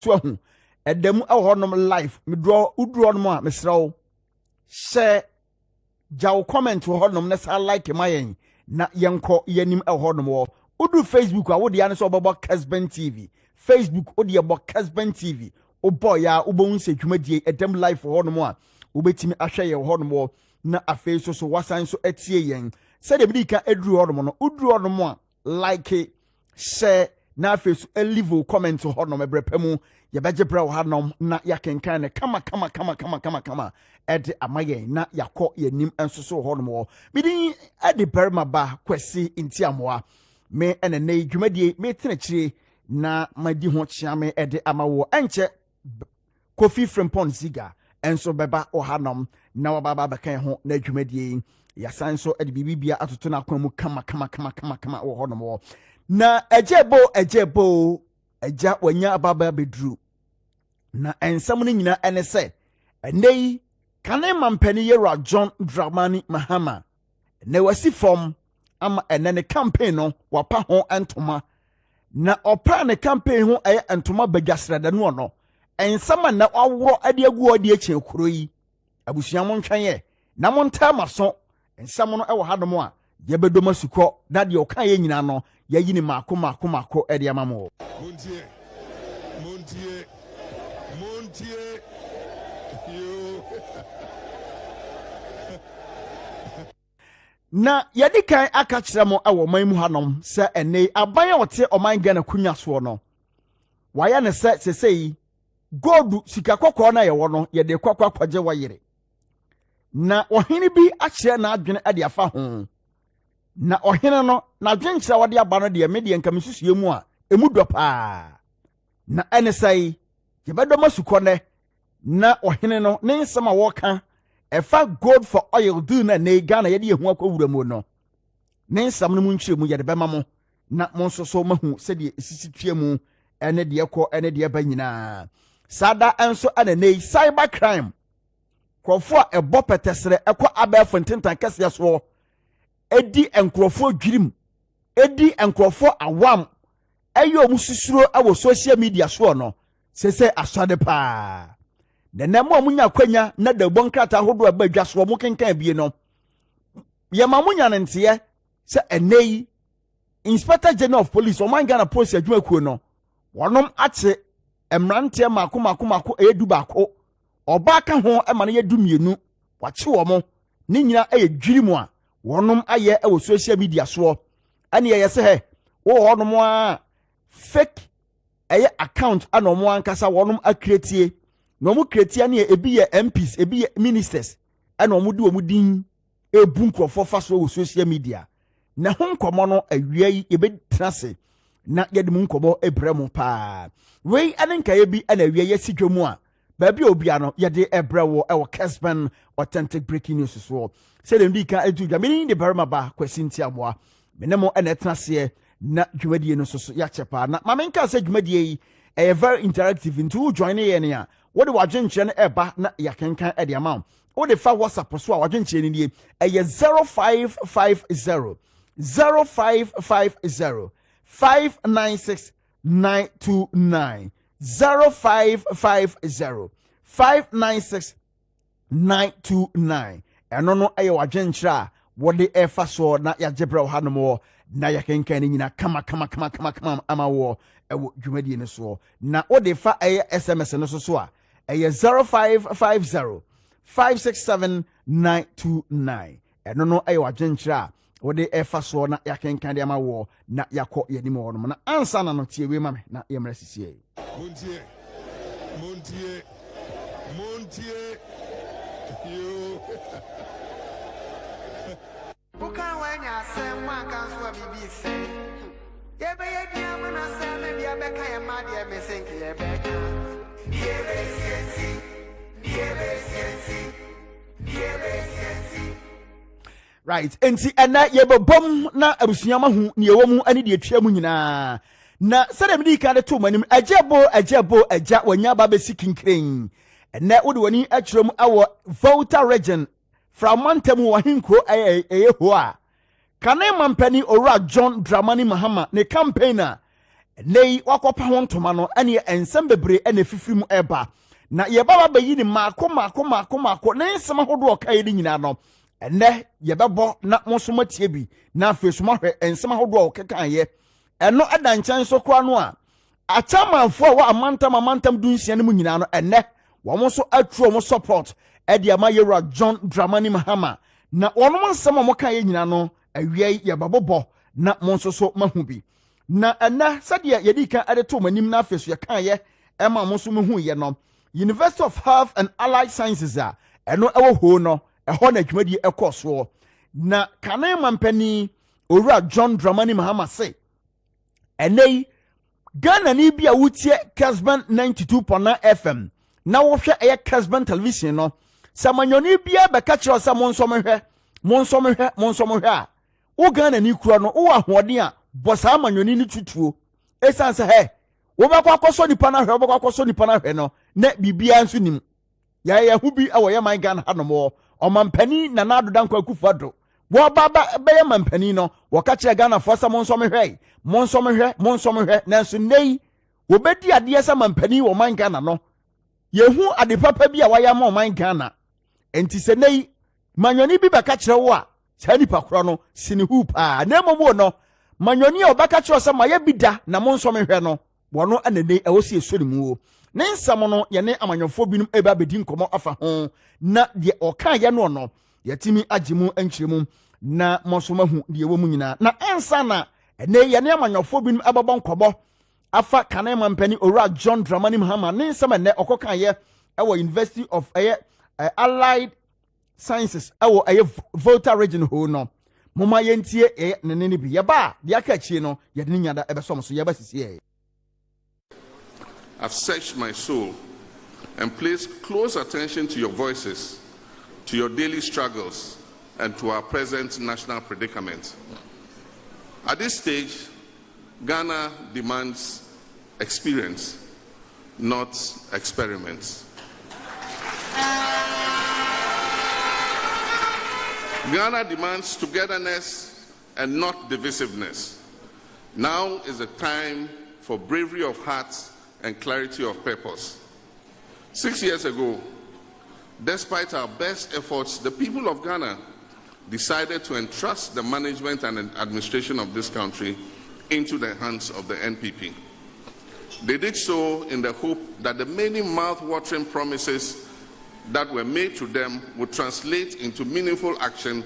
So edem ahonom life me draw udro no a mesrawo share jaw comment honom na sa like mayen na yenko yanim ahonom wo udu Facebook a wo de ane so obobo Kessben TV Facebook o de obo Kessben TV o boy ya ubon se dwumadie edem life honom a ubetimi ahwe ye honom wo na afei so wasan so etie yen se de bidika edru honom no udru honom a like share na afei so leave comment honom ebrepemu ye beje bra honom na yakenkan ne kama ede amaye na yakọ yanim ensoso honom wo midin ede berma ba Kwasi nti Amoah me enene dwumadie me tenechire na madi ho chiame ede amawo enche Kofi Frimpon Ziga enso beba ohanom na wababa bekan ho na dwumadie yasan so ede bibibia atoto na akwan mu kama ohonom wo na ejebo eja wanya ababa bedru na ensam no nyina ene se enei kane mampani yera John Dramani Mahama na wasi form ama enene campaign no wapa ho entoma na opra ne campaign ho eye entoma bagasrada no no ensam na aworo ade agu ode eche kuro yi abusua mo ntwan ye na mo nta maso ensam no ewo hadom a ye bedoma sukọ na de okan ye nyina no ye yini mako ede amamo Montie you na yedi kan aka kire mo awo man mu hanom se ene aban a wote oman Ghana kunwa so no waya ne se sesei gold sika kokko na ye wo no ye de kwakwa kwaje wayere na ohene bi akire na adwene ade afa ho na ohene no na adwenkyira wode aba no de me de nka mesusue mu a emu dopa na ene sai ye bedo masukone na ohene no ne nsema woka efa gold for oil do na ne Ghana ye de ehu akwura mu no ne nsam no mu ntwire mu ye de bema mo na mo nso so mahu se de sisi tue mu ene de ekọ ene de ba nyina sada enso anane cyber crime krofo a ebo petesere ekọ abefo ntentan kase so edi enkrofo dwirim edi enkrofo awam ayo mu susuro awo social media so no sese asade pa de nemo amunya kwanya na da bonkrata hodo abadwa so mo kenkan bie no ye mamunya ne ntie se enei Inspector General of Police o man Ghana police adwuma kuo no wonom ate emrante mako edu bako oba ka ho e mane yedu mienu wache wo mo ne nyina dwiri mu a wonom aye e wo social media so ane ye se he wo honom a fake eye account ana omo ankasa wonom akretie no mu kretia ne ebi ye MPs ebi ye ministers ana omo di omo din ebu nkrofo fa so wo social media na ho nkomo no awia yi ebetrase na yede mu nkomo ebremu pa wei anenka ye bi ana awia ye sidwemu a baabi obia no yede ebrewo e wo Kessben authentic breaking news so se dem di ka etuja me ni de barma ba Kwasi nti Amoah menemo ena etrase na dwumadie no so ya chepa na mamenka se dwumadie yi e very interactive into join ye ne a wo de wadwenkyere no eba na yakenkan e de amount wo de fa WhatsApp so a wadwenkyere ni die e 0550 0550 596 929 0550 596 929 eno no aye wadwenkyere a wo de efa so na ya jebra wo hanom na yakenkan ni nyina kama amawo ewo dwumadie ne so na wo de fa aye SMS no so a aye 0550 567 929 eno no aye wadwenkyere a wo de efa so na yakenkan de amawo na yakọ yanim wo no na ansa na no tie we ma me na yemra sisie montie you Bukan wanya sema kansuwa bibi se. Yebe yedia mana sema biya beka ya madi ya mesenki ya beka. Yebe siensi. Right, enti ena yebe bom na abusuyama hu ne ewo mu ani de atwa mu nyina. Na sade mdi ka de to manim ajebo aja wanya ba be sikinkren. Ena wode wani atwrom awo Volta region from Montemu wahinkro eye ho a Kane Mampeni Ora John Dramani Mahama ne campaigner nei wakopa ho ntoma no ene ensem bebre ene fifirim eba na ye baba bayi ni mako ne nsema hodo okai ni nyina no ene ye bebo na mosoma tie bi na afesuma hwe ensema hodo okeka ye eno adanchen so kwa no a achamanfo a wa amantam dunsia ne mu nyina no ene wo mo so atro mo support e dia ma yewra John Dramani Mahama na wono nsema mo kan ye nyina no awie ye babobo na monso so mahu bi na ena sadia yedi kan ade to manim na afeso ye kan ye ema monso mahu ye no University of Health and Allied Sciences a eno ewo ho no eho na adwumadi ekoso na Kane Mampani Owura John Dramani Mahama say enei Ghana ni bia wutie Kessben 92.9 FM na wo hwe eye Kessben television no samanyoni bia be ka kire sa monso mehwe a wo Ghana ni kura no wo ahoden a bosa amanyoni ni tutuo esanse he wo ba kwa akoso nipa na hwe wo ba kwa akoso nipa na hwe no na bibia nso nim ya hubi awo ye man Ghana hanom o mampani na na adodan kwa akufado wo ba be ye mampani no wo ka kire Ghana fo sa monso mehwe na nso nei wo bedi ade sa mampani wo man Ghana no yehu ade papa bi a waya ma man Ghana enti se nei manyoni bi baka kire wo a cha nipa kro no sini hupa na momo no manyoni a obaka kire se maye bida na monso mehwe no wono anene ewosi esori mu o ne nsam no ye ne amanyofo binum eba bedi nkomo afa ho na de oka ye no no yetimi agimu ankyiremu na mosomahu de ewo mu nyina na ensa na ene ye ne amanyofo binum ababon kobo afa Kane Mampani Owura John Dramani Mahama ne nsam ene okoka ye ewo University of Allied Sciences ewo Volta region ho no moma yentie ne bi ye ba de aka chi no ye de nyada ebesom so ye ba sisi. I've searched my soul and placed close attention to your voices, to your daily struggles, and to our present national predicament. At this stage, Ghana demands experience, not experiments. Ghana demands togetherness and not divisiveness. Now is the time for bravery of heart and clarity of purpose. 6 years ago, despite our best efforts, the people of Ghana decided to entrust the management and administration of this country into the hands of the NPP. They did so in the hope that the many mouth-watering promises that were made to them would translate into meaningful action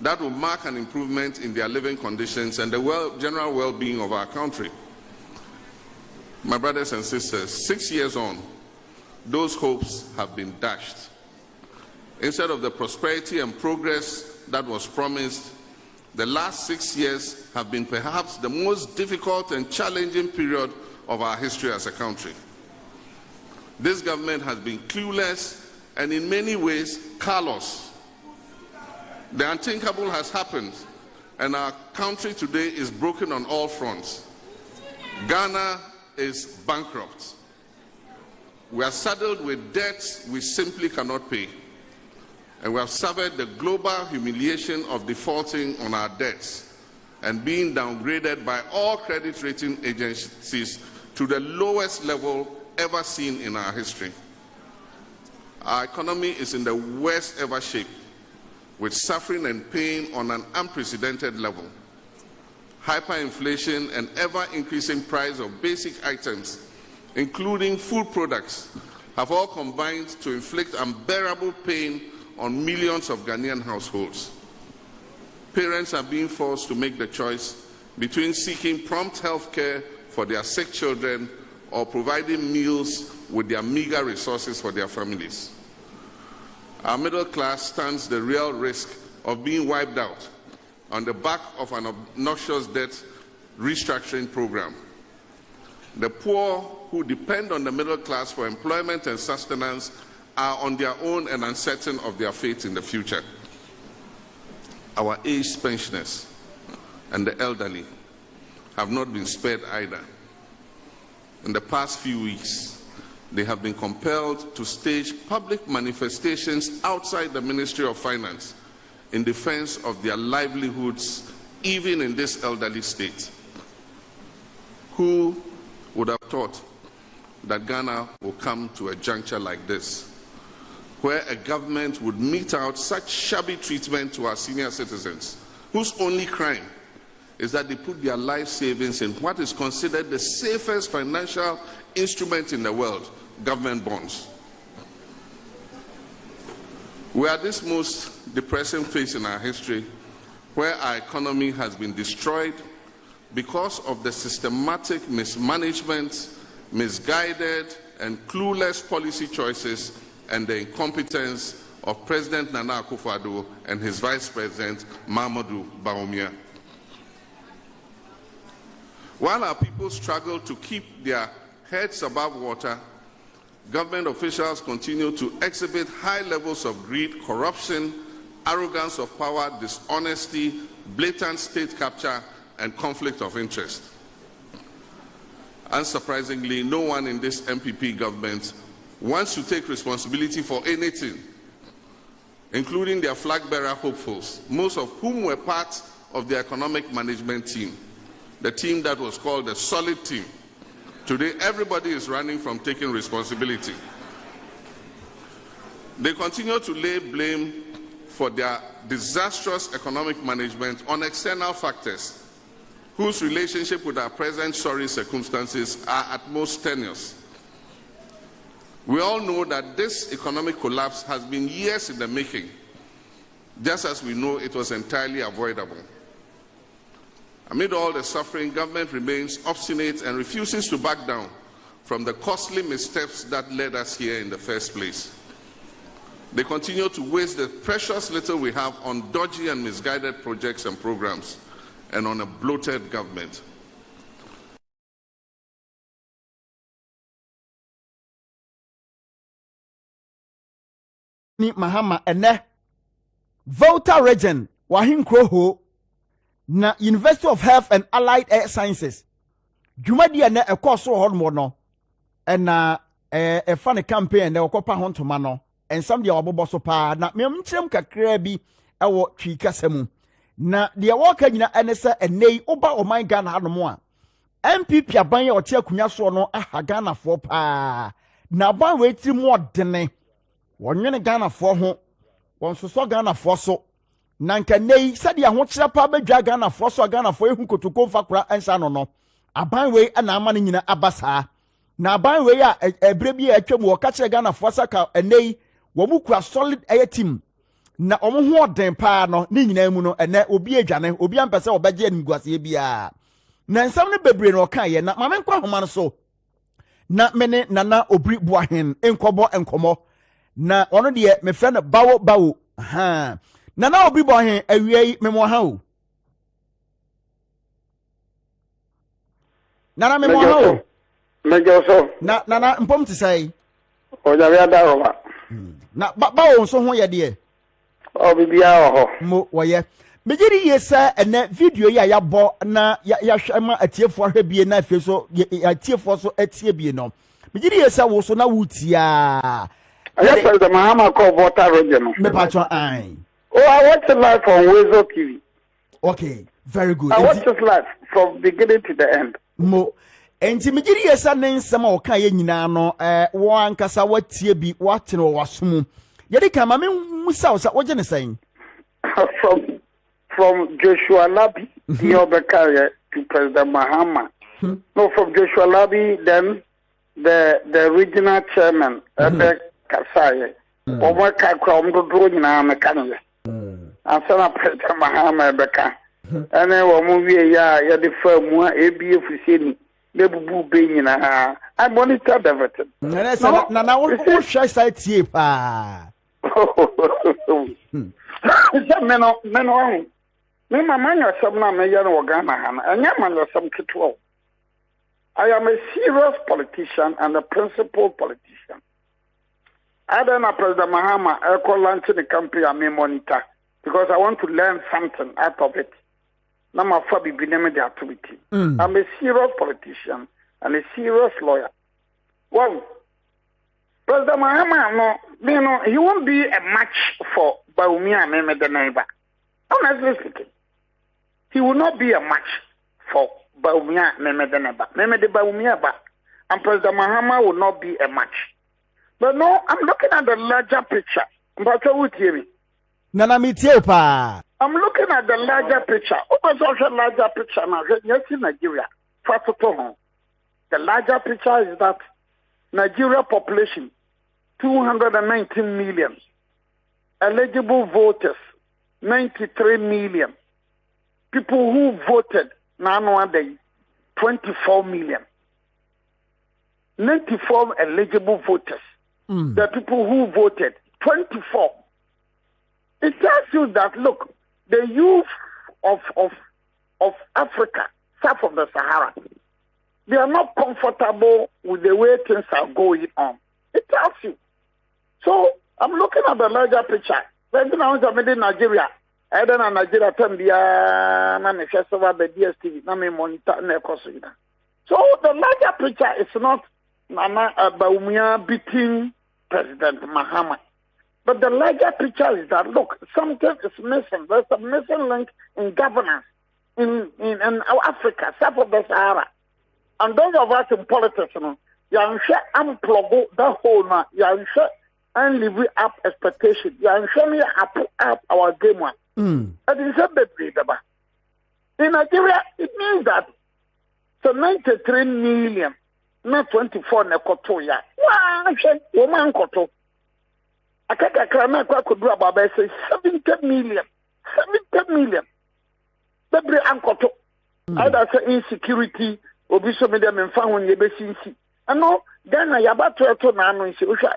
that would mark an improvement in their living conditions and the general well-being of our country. My brothers and sisters, 6 years on, those hopes have been dashed. Instead of the prosperity and progress that was promised, the last 6 years have been perhaps the most difficult and challenging period of our history as a country. This government has been clueless and in many ways callous. The unthinkable has happened, and our country today is broken on all fronts. Ghana is bankrupt. We are saddled with debts we simply cannot pay. And we have suffered the global humiliation of defaulting on our debts and being downgraded by all credit rating agencies to the lowest level ever seen in our history. Our economy is in the worst ever shape, with suffering and pain on an unprecedented level. Hyperinflation and ever-increasing price of basic items, including food products, have all combined to inflict unbearable pain on millions of Ghanaian households. Parents are being forced to make the choice between seeking prompt health care for their sick children or providing meals with their meager resources for their families. Our middle class stands the real risk of being wiped out on the back of an obnoxious debt restructuring program. The poor who depend on the middle class for employment and sustenance are on their own and uncertain of their fate in the future. Our aged pensioners and the elderly have not been spared either. In the past few weeks, they have been compelled to stage public manifestations outside the Ministry of Finance in defense of their livelihoods even in this elderly state. Who would have thought that Ghana will come to a juncture like this, where a government would mete out such shabby treatment to our senior citizens, whose only crime is that they put their life savings in what is considered the safest financial instrument in the world, government bonds. We are at this most depressing phase in our history, where our economy has been destroyed because of the systematic mismanagement, misguided and clueless policy choices and the incompetence of President Nana Akufo-Addo and his Vice President Mahamudu Bawumia. While our people struggle to keep their heads above water, government officials continue to exhibit high levels of greed, corruption, arrogance of power, dishonesty, blatant state capture, and conflict of interest. Unsurprisingly, no one in this MPP government wants to take responsibility for anything, including their flag bearer hopefuls, most of whom were part of the economic management team, the team that was called the solid team. Today, everybody is running from taking responsibility. They continue to lay blame for their disastrous economic management on external factors, whose relationship with our present sorry circumstances are at most tenuous. We all know that this economic collapse has been years in the making, just as we know it was entirely avoidable. Amid all the suffering, government remains obstinate and refuses to back down from the costly missteps that led us here in the first place. They continue to waste the precious little we have on dodgy and misguided projects and programs, and on a bloated government. Ni Mahama ene Volta region wahin kroho na University of Health and Allied Sciences dwumadi ene ekoso hodmo no na e fa ne campaign na okopa ho ntoma no ensam dia wabobo so pa na memkyerem kakra bi ewo twi kasam na dia woka nyina ene se enei oba oman Ghana hanom a MPP aban ya ote akunya so no aha Ghana fo pa na aban we tiri mu odene wonwene Ghana fo ho wonsoso Ghana fo so na nka nei sade ho kyera pa badwa Ghana fo so Ghana fo ehu kotoko fakora ensa no aban we na ama ne nyina abasa na aban we a ebre bi atwam wo ka kyera Ghana fo saka enei wo mu kura solid team na omo ho oden pa no ni nyina mu no ene obi adwane obi ampese obegye animguase bia na nsam ne bebre no ka ye na mame nkwa homa no so na mene nana obri buahen enkobo enkomo na ono de me frɛ no bawo ha nana obri buahen awiei memo ha o nana memo ha o mejo so na nana mpom te sai o ja bia da ro na bawo nso ho ye de o bibia ho mo woye megiri yesa ene video ya yabo na ya hwema atiefo ahwe bie na afi so atiefo so atie bie no megiri yesa wo so na wutia I just the Mahama call water region. me patron ai Oh, I watch it live on Wezo TV. okay very good I watch it live from beginning to the end. mo enti megiri yesa ne nsema o kan ye nyina no wo ankasa watie bi watene wo wasom yedi kan ma me musa wo je ne san from Joshua Labi, Yobekaya to President Mahama. No, from Joshua Labi, then the regional chairman, Ebek Kasai, Oma Kakram do Drona Mekanya. And son President Mahama Ebeka. And then we move ya the firm, ABF Fusini, Nebu Benina. I monitor everything. Na wo hwe sai tie pa Meno. Me mama yourself na me yaro Ghana hana. Anya man yourself kitwo. I am a serious politician and a principled politician. I don't know President Mahama I call launching the campaign I may monitor because I want to learn something out of it. Na ma fa bi name the activity. I'm a serious politician and a serious lawyer. Well, President Mahama no, he won't be a match for Bawumia and the neighbor. Honestly speaking. he will not be a match for Baumia Memedeneba. Memede Baumia ba. And President Mahama will not be a match. But no, I'm looking at the larger picture. But what hear me? Nana mitiepa. I'm looking at the larger picture. What was also larger picture now? Yes, in Nigeria. First of all, the larger picture is that Nigeria population 219 million, eligible voters 93 million, people who voted now 24 million, 94 eligible voters. The people who voted 24. It tells you that look, the youth of Africa, south of the Sahara, they are not comfortable with the way things are going on. It tells you. So I'm looking at the larger picture. Then I was in Nigeria. I don't know Nigeria manifesto the DSTV. Monitor. So the larger picture is not Baumia beating President Mahama. But the larger picture is that look, something is missing. There's a missing link in governance in Africa, south of the Sahara. And those of us in politics, you know, I'm unplug the whole now. And live up expectation. I'm sure up our game one. And it's a bit readable. In Nigeria, it means that so 93 million, not 24 nekotoya. Wow, woman koto. I can't could do about 70 million. 70 million. Every unkoto. Either say insecurity, obiso me them and found when you be see. And no, then I about to nano in Sirusha.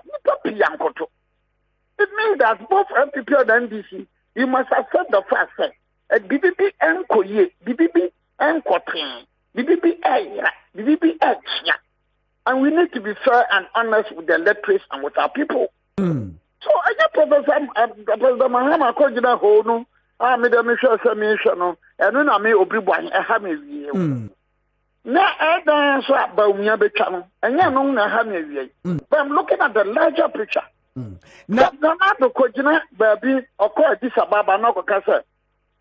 It means that both MPP and NDC, you must accept the fact that BBB and Koye, BBB and Kotin, BBB BBB and we need to be fair and honest with the electors and with our people. So I just President Mahama called you whole no, made a mission, and when I may obi-wan, I have me. Na I so about me channel, and you know I have me. But I'm looking at the larger picture. Now, the Kojina, baby, or call this Ababa no Kasa,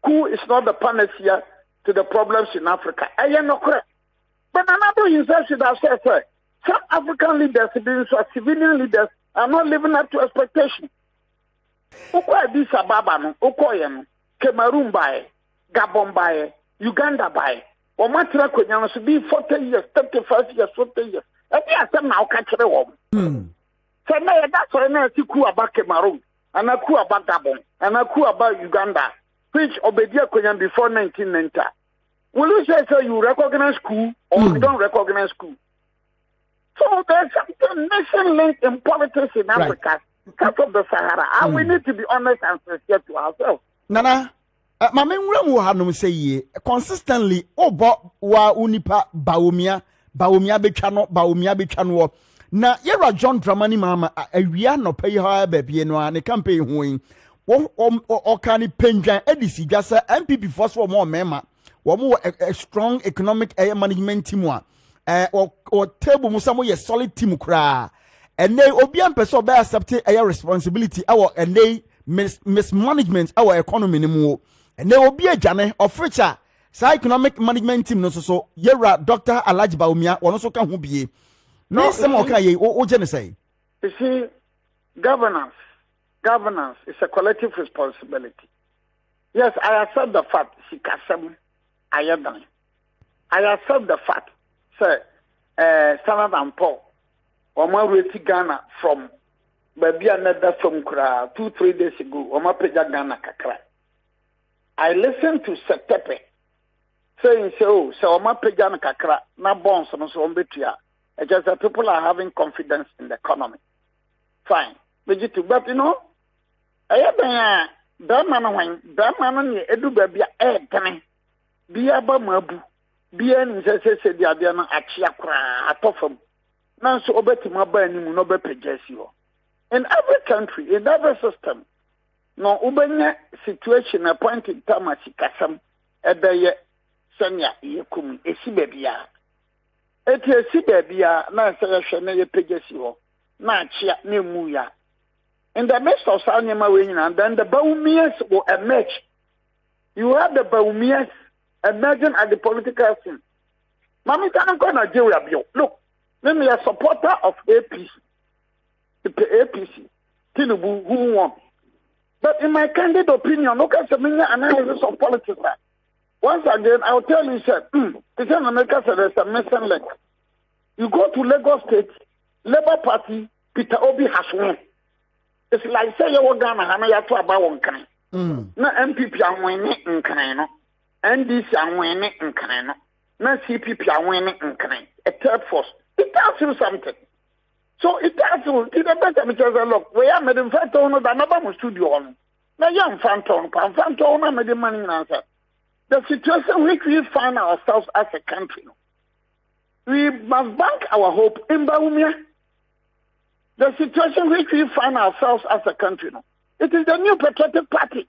who is not the panacea to the problems in Africa. I am not correct. But another instance should have said, some African leaders, civilian leaders, are not living up to expectation. Ukwa Addis Ababa no, Okoye, Cameroon by, Gabon by, Uganda by, or Matra Konya should be 40 years, 35 years, 40 years. And yes, I'm now catching a woman. So now that's why I see coup about Cameroon, and I coup about Gabon, and I coup about Uganda, which Obedia Konya before 1990. Will you say so you recognize coup or you don't recognize coup? So there's something missing link in politics in Africa, south of the Sahara, and we need to be honest and sincere to ourselves. Nana, my main will have say consistently, obo wa unipa Baumia Bechano. Na yera John Dramani Mama, a no pay her baby no and a campaign wing. Or can it penja edisi just MPP first for more mema, or more a strong economic management team or table musamo ye solid team cra. And they obian person be accepted a responsibility our and they mismanagement our economy anymore. And they will be a jane of future. Sa economic management team no so yera Dr. Alhaji Baumia or also can who be. No, some okay, what you say? You see, governance is a collective responsibility. Yes, I accept the fact, Sikasem, I accept the fact, sir, Standard and Poor, or my reti Ghana from Baby another from Kra 2-3 days ago, or my Peja Ghana Kakra. I listened to Setepe saying, so my Peja Kakra, na bonds on so betia. It's just that people are having confidence in the economy. Fine. But you know, I have that man, edu baby, tame, be aba mabu, be an say the Adiana achia kra atofam. Now so obeti maba ni no be pejesio. In every country, in every system, no ubenya situation a point in time as kasam, ebeye senya yekum esi bebia. Eti esi bebia na say hwe na ye pegesi ho na achia na emu ya. In the midst of Sanyama winning, and then the Baumias will emerge. You have the Baumias emerging at the political scene. Mami Tanko Nigeria bio. Look, let me a supporter of APC. The APC. Tinubu who won. But in my candid opinion, look at the analysis of politics. Once again, I'll tell you, sir, it's in America, so there's a missing link. You go to Lagos State, Labour Party, Peter Obi has won. It's like say you Ghana, Hana Yatu about one kind. No MPP are winning in Canano, NDC are winning in Canano, no CPP are winning in Canano. A third force. It tells you something. So it tells you, it's a better because look, we are made in fact on the Nabama studio on. Now, young Phantom, I made the money in answer. The situation which we find ourselves as a country, we must bank our hope in Baumia. The situation which we find ourselves as a country, it is the New Patriotic Party.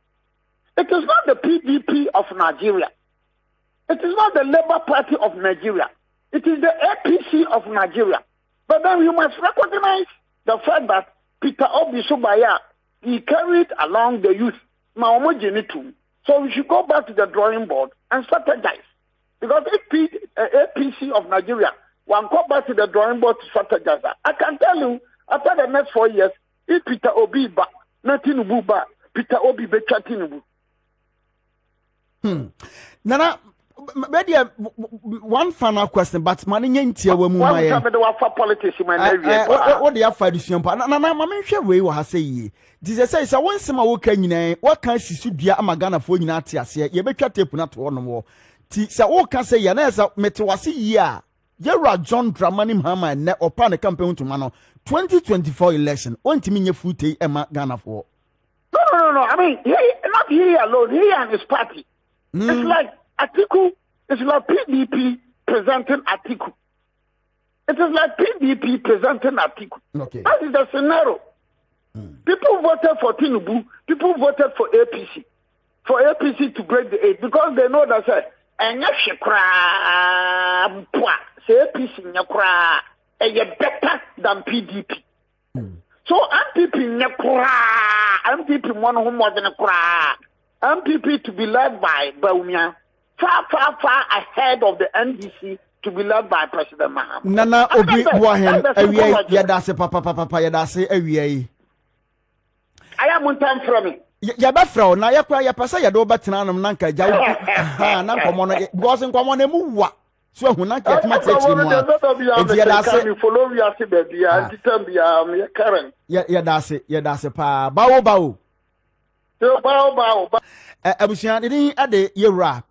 It is not the PDP of Nigeria. It is not the Labour Party of Nigeria. It is the APC of Nigeria. But then you must recognize the fact that Peter Obi Subaya, he carried along the youth. So we should go back to the drawing board and strategize. Because if APC of Nigeria will go back to the drawing board to strategize, I can tell you, after the next 4 years, if Peter Obi back, nothing will back, Peter Obi be chatting. Nana, maybe one final question, but money ain't here. When we have politics, what the affair is, Nana, Mamma, way what I say. This is a one summer work, what can she should be a Magana for United? You better tape not one more. Tisa, what can say, Yanesa, Metawasi, yeah. Yera John Dramani Hama and net or pan a campaign to Mano 2024 election. One to mean your foot, Emma Ghana for. No. I mean, not here alone, here and his party. It's like Atiku, it's like PDP presenting Atiku. It is like PDP presenting Atiku. Okay. That is the scenario. People voted for Tinubu, people voted for APC to break the 8 because they know that and APC better than PDP. So MPP one who more than a cry. MPP to be led by Baumia, far ahead of the NDC to be led by President Mahama. Nana Obi Wahen, Yadase Papa Yadase I am on time from me. Yabafro, na yakwa yapasa yado batinanum nanka jawu ha nanka mono because nkwamo na mu wa so hu nanka yatuma techi mu a yadase follow you as baby and titam bia me current yadase pa bawo abusuan de ade yewra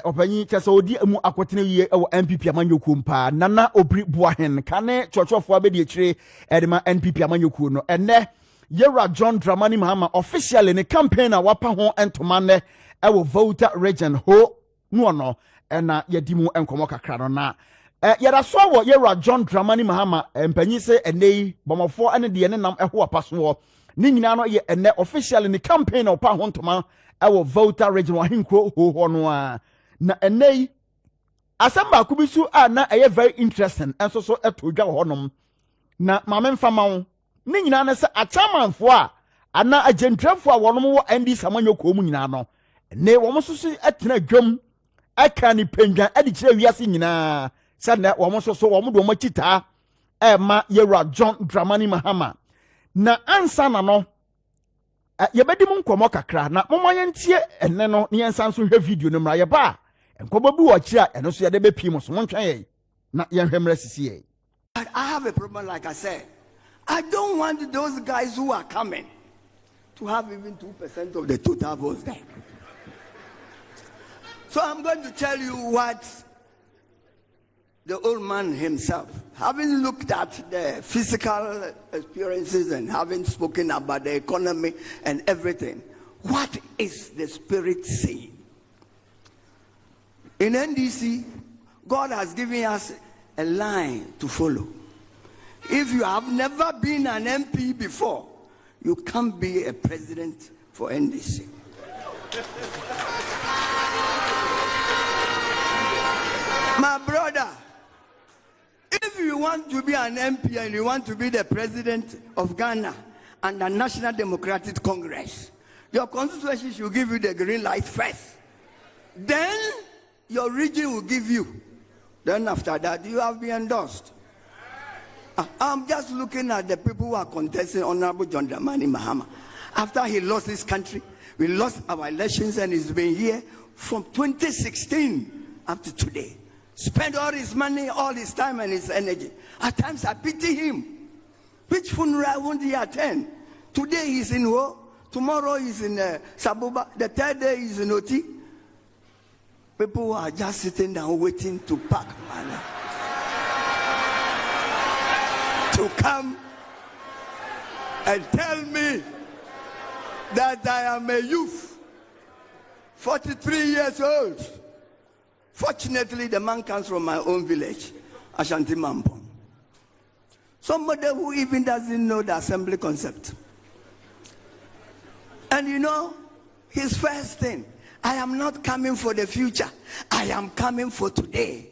opanyi kese odi mu akotene wie ewo NPP amanyoku mpa Nana Obi Buahen kane chochofo abedi ekire edema NPP amanyoku no ene Yera John Dramani Mahama officially in a campaign wapa ho entomane ewo voter region ho no ena yedimu enkomo kakra no na yera so wo Yera John Dramani Mahama empanyi se enei bomofo ene de ne nam eho apaso ni nyina no ye ene officially in a campaign wapa ho entoma ewo voter region wa hinkro ho no a na enei asamba kubisu a na eye very interesting enso so etodwa ho nom na mamemfama wo ni nyina na se achamanfo a ana agentrafo a wonom wo andi samanyoko mu nyina no ne wo mososo atena dwom aka ni pendwan adi kire wiase nyina se na wo mososo wo mo do mo chita ma Yera John Dramani Mahama na ansa na no yebedi mu nkomo kakra na momoye ntie enne no ne yensan so hwe video no mra yeba enkobo bi wo kire eno so yede be pii mo so montwan ye na yenhwemra sisi ye. I have a problem, like I said. I don't want those guys who are coming to have even 2% of the total votes there. So I'm going to tell you what the old man himself, having looked at the physical experiences and having spoken about the economy and everything, what is the spirit saying? In NDC, God has given us a line to follow. If you have never been an MP before, you can't be a president for NDC. My brother, if you want to be an MP and you want to be the president of Ghana and the National Democratic Congress, your constituency should give you the green light first. Then your region will give you. Then after that, you have been endorsed. I'm just looking at the people who are contesting Honorable John Dramani Mahama. After he lost his country, we lost our elections, and he's been here from 2016 up to today. Spend all his money, all his time, and his energy. At times I pity him. Which funeral won't he attend? Today he's in Ho, tomorrow he's in Sabuba, the third day he's in Oti. People are just sitting down waiting to pack money to come and tell me that I am a youth, 43 years old. Fortunately, the man comes from my own village, Ashanti Mampong. Somebody who even doesn't know the assembly concept. And you know, his first thing, I am not coming for the future. I am coming for today.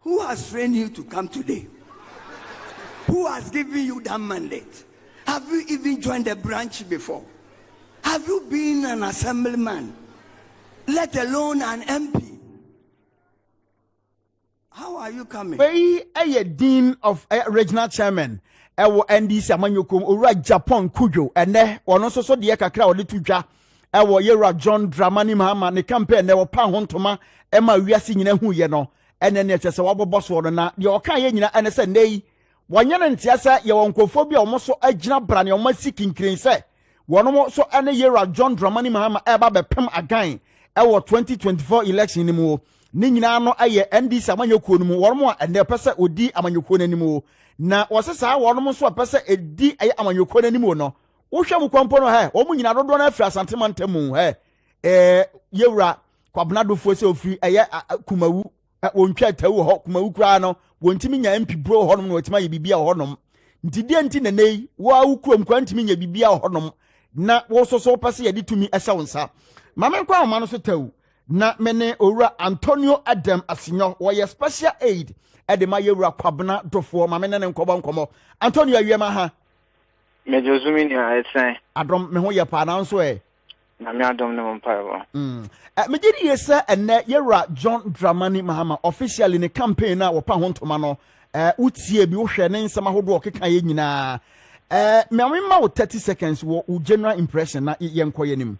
Who has trained you to come today? Who has given you that mandate? Have you even joined a branch before? Have you been an assemblyman? Let alone an MP? How are you coming? Wey a dean of regional chairman. Ewo NDC amanyokom owura Japan Kujo ene ono so de kakra ode tudwa ewo yera John Dramani Mahama ne campaign ewo pa hontoma ema wiase nyina hu ye no ene ne chese wabobo so no na de oka ye nyina ene se nei wanya ne ntiasa ye wonkofo bi omo so agina brane omo sikinkren se wono so ene yera John Dramani Mahama eba bepem agan ewo 2024 election ni mu ni nyina no aye NDC amanyokuo no mu wono a ene pese odi amanyokuo no ni mu na wasesa wonom so apese edi aye amanyokuo no ni mu no wo hwe mu kwampo no he wo mu nyina dodo na afri asante mantamu he yewura kwabnadofo se ofri aye kumawu wontwa tawu ho kumawu kura no wontimi nya MP bro ho no wotima ye bibia ho no nti die nti nenei wo awukuom kwantimi nya bibia ho no na wo so pese ye ditumi esa wonsa mame kwa o ma no so tawu na mene owura Antonio Adam Asinyo wo special aid ede ma yewura kwabna dofo mame ne nkobo Antonio awiema ha Mejozumi ni asen adom me ho ye pa na nso na me adom ne mo mpaibo me gidi yesa enne yewura John Dramani Mahama officially ne campaign na wo pa ho ntoma no utie bi wo hwe ne nsema hodo okeka ye nyina me amema wo 30 seconds wo general impression na ye nkoye nim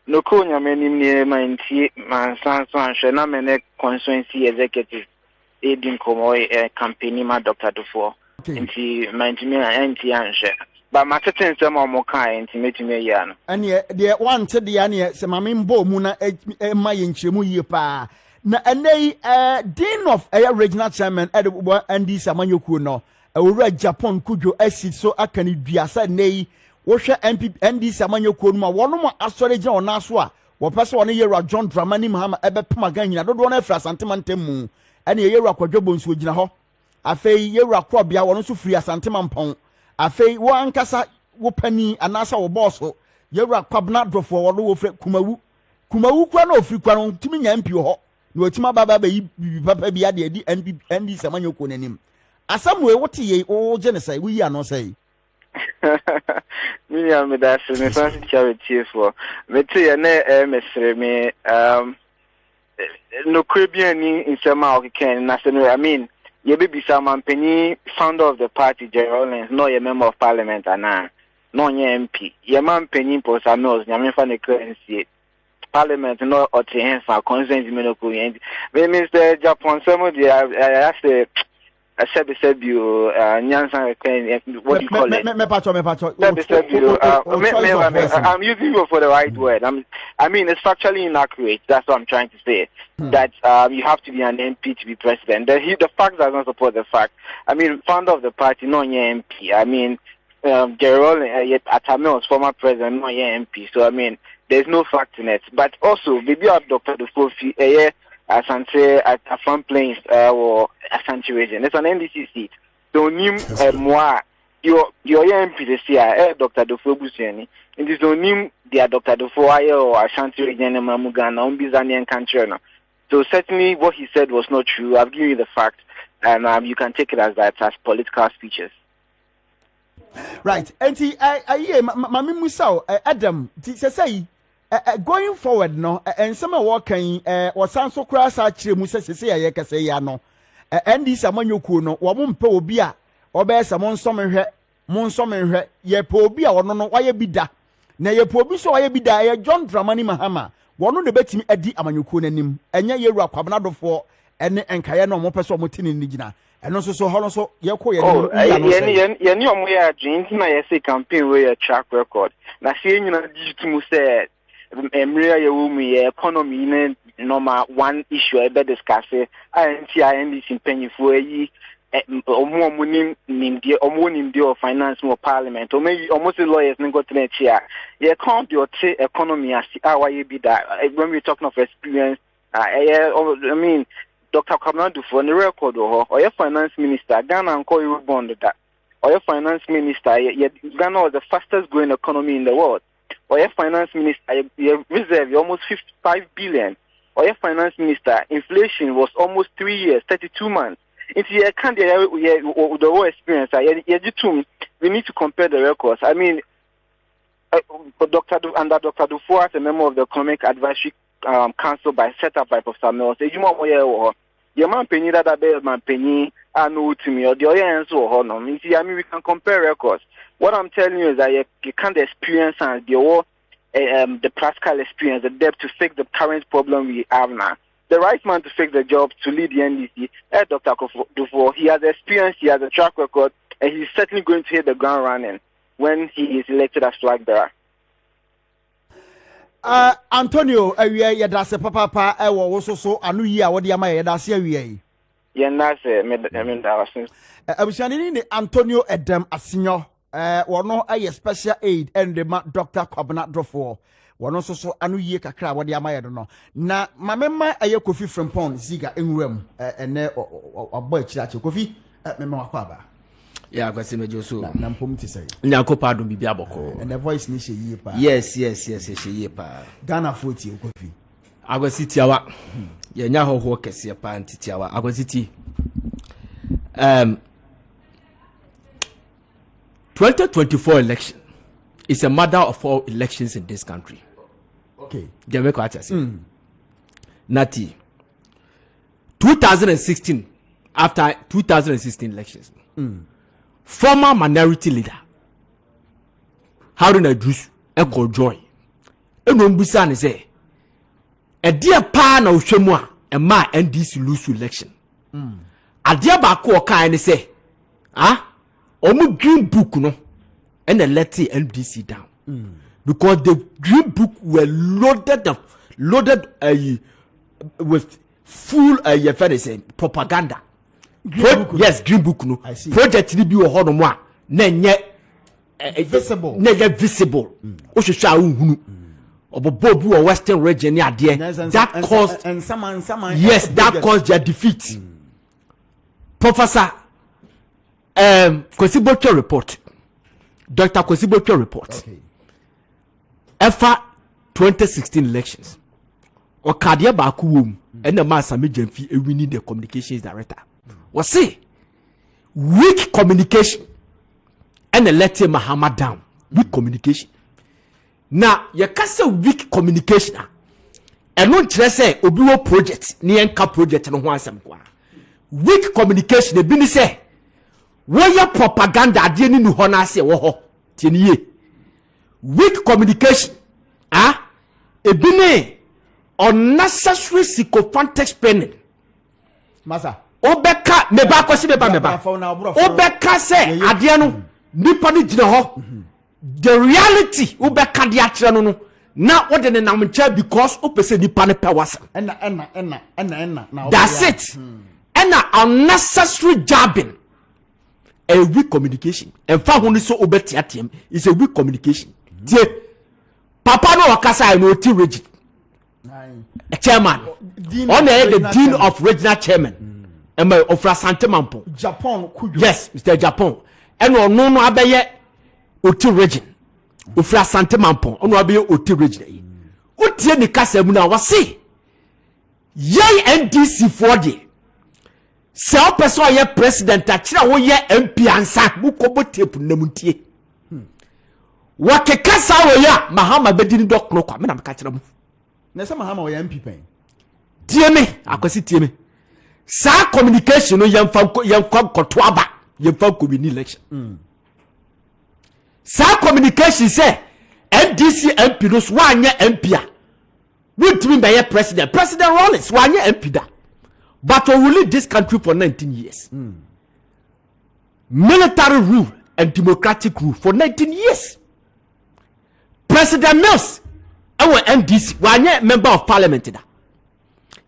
no ko nyame nim ne mantie mansan so anhwe na me ne constituency executive edin komo campaign ma Dr. Dufo nti mantimi anti anhwe ba matete nsem o mo kan nti metumi ya no ane de wante de ya ne se mame mbo mu na ma ye nkyeremu yie pa na enei dean of regional chairman NDC amanyokuo no owura Japan Kujo acid so akani duasa nei wo hwe NDC amanyokuo no ma wono mo asore gina ona so a wo pese wona yewura John Dramani Mahama ebepema gan nyina dodo na afra asante mantamu ane yewura kwadwobo nso gina ho afei yewura krobia wono so firi asante mampon afei wo ankasa wo pani anasa wo boss yewura kwabna dofo wono wo fre kumawu kwa na ofiri kwa no timi nya MP ho na otima baba ba yi papa bia de di NDC amanyokuo nanim asamwe wote ye wo je ne sai wo yi ano sai me am that me fancy charity for me tell na mesre me no Caribbean in Sema okay na say I mean ye be bisa mampani founder of the party Gerald no ye member of parliament ana no ye MP ye mampani posa mills nyame fa ne currency parliament no ote fa consent me no ko yen me Mr. Japan some dey I say I said you Nyansan what do you call it? I'm using you for the right word. I mean it's factually inaccurate. That's what I'm trying to say. That you have to be an MP to be president. The fact does not support the fact. I mean, founder of the party, no MP. I mean, Gerald Atamil was former president, no MP. So I mean, there's no fact in it. But also, maybe have Dr. Dufofi, Asante at a front plains or Asante region. It's an NDC seat. So nim moi your MP this year, Dr. Dufo Busiani. In this nim dia Dr. Dufo or Ashanti region Mamugana Umbizanian country. So certainly what he said was not true. I've given you the fact, and you can take it as that as political speeches. Right. And I Mami Musao Adam say going forward no and some walking or some so cross actually musa say ya kase ya no and this amanyoku no wo mpe obi a obe se mon some ye po obi a wono no waye bida na ye po obi so waye bida ye John Dramani Mahama wono de betimi adi amanyoku nanim enye ye ru akwabna dofo ene enkaye no mo pese mo tini ni gina eno so hono so ye ko ye ni omo ya dream na ye say campaign we a track record na see nyina digitumu say emria ye wo mu ye economy ne normal one issue e be discuss NDC mpanyifo yi omo nimdie of finance or parliament or maybe almost lawyers ne got na chia ye can't be economy as why you be that when we talking of experience I mean Dr. Kamadu for the record or your finance minister Ghana and call you bond that or your finance minister Ghana was the fastest growing economy in the world or your finance minister you reserve almost 55 billion or your finance minister inflation was almost 3 years 32 months. If you can't the whole experience, we need to compare the records. I mean, Dr. Dufour, as a member of the Economic Advisory Council set up by Professor Mills, your man penny that man penny, I know to me, or the other answer or no. I mean, we can compare records. What I'm telling you is that you can't experience and the practical experience, the depth to fix the current problem we have now. The right man to fix the job to lead the NDC, Dr. Dufour, he has experience, he has a track record, and he's certainly going to hit the ground running when he is elected as flag bearer. Antonio, ya dase papa ewo woso so anu yi a wodi ama ya dase awie yi. Ye na se me dawasin. Abushani ni Antonio Edem Asinyo, wono aye special aid and the Dr. Kwabena Dufour. Wono so anu yi kakra wodi ama ya do no. Na mamema aye Kofi Frimpong Ziga enwuram ene obo akirache Kofi mema wakwaba. Yeah, Kwasi mejoso. Na mpom ti say. Nyakopa adum bibia boko. And the voice ni sheyi pa. Yes, sheyi pa. Ghana 40 Kofi. Agwasi tiawa. Ye nya hoho kese pa ntitiawa. Agwasi ti. 2024 election is a matter of all elections in this country. Okay. Jamaica atasi. Nati. 2016 after 2016 elections. Former minority leader Haruna Idris Eko Joy eno mbisa ne say e dia pa na ohwemu a ma NDC lose election adia ba ko kan ne say omu green book no and they let the NDC down because the green book were loaded with full propaganda. Yes, green book no. Project ni bi wo ho no mo a na nye visible. Na ye visible. O hwehwa unhunu. Obobo bi wo western region ni ade. That caused and some yes, that caused their defeat. Professor Kwasi report. Dr. Kwasi report. Okay. EFA 2016 elections. Okadia ba ku wom and the master Jamfi winning the communications director. Was say weak communication and let Mahama down. Weak communication. Now you can say weak communication. And not just say Obiwo project, Nienka project and one some. Weak communication, the bini say warrior propaganda adini nu hona se woho. Tieniye. Weak communication. Ebine unnecessary sycophantic spending. Masa. Obeka meba kwasi meba obeka say ade no nipa ni gina ho the reality obeka de akere no na wode ne nam ncha because opese nipa ne pewasa enna that's it enna unnecessary jabbing a weak communication and fa ho ni so obeti atem is a weak communication tie papa no wakasa no ti region chairman on the dean of regional chairman of Asante Mampo. Japan could yes, Mr. Japan. And no abeye Oti region. Of Asante Mampo. No abeye Oti region. Utie ni kasa mu na wase. Ye NDC 4D. Se o person ye president a kira wo ye MP ansa mu kobo tape na muntie. wakeka sa wo ya Mahama bedini dok no kwa me na meka kire mu na se Mahama wo ya MP pen tie me akwasi tie me sa communication no yemfa koto aba yemfa ko bi election sa communication say NDC MP no so anya MP a wutimi be president Rollins wanya MP da but we will lead this country for 19 years military rule and democratic rule for 19 years President Mills our NDC wanya member of parliament da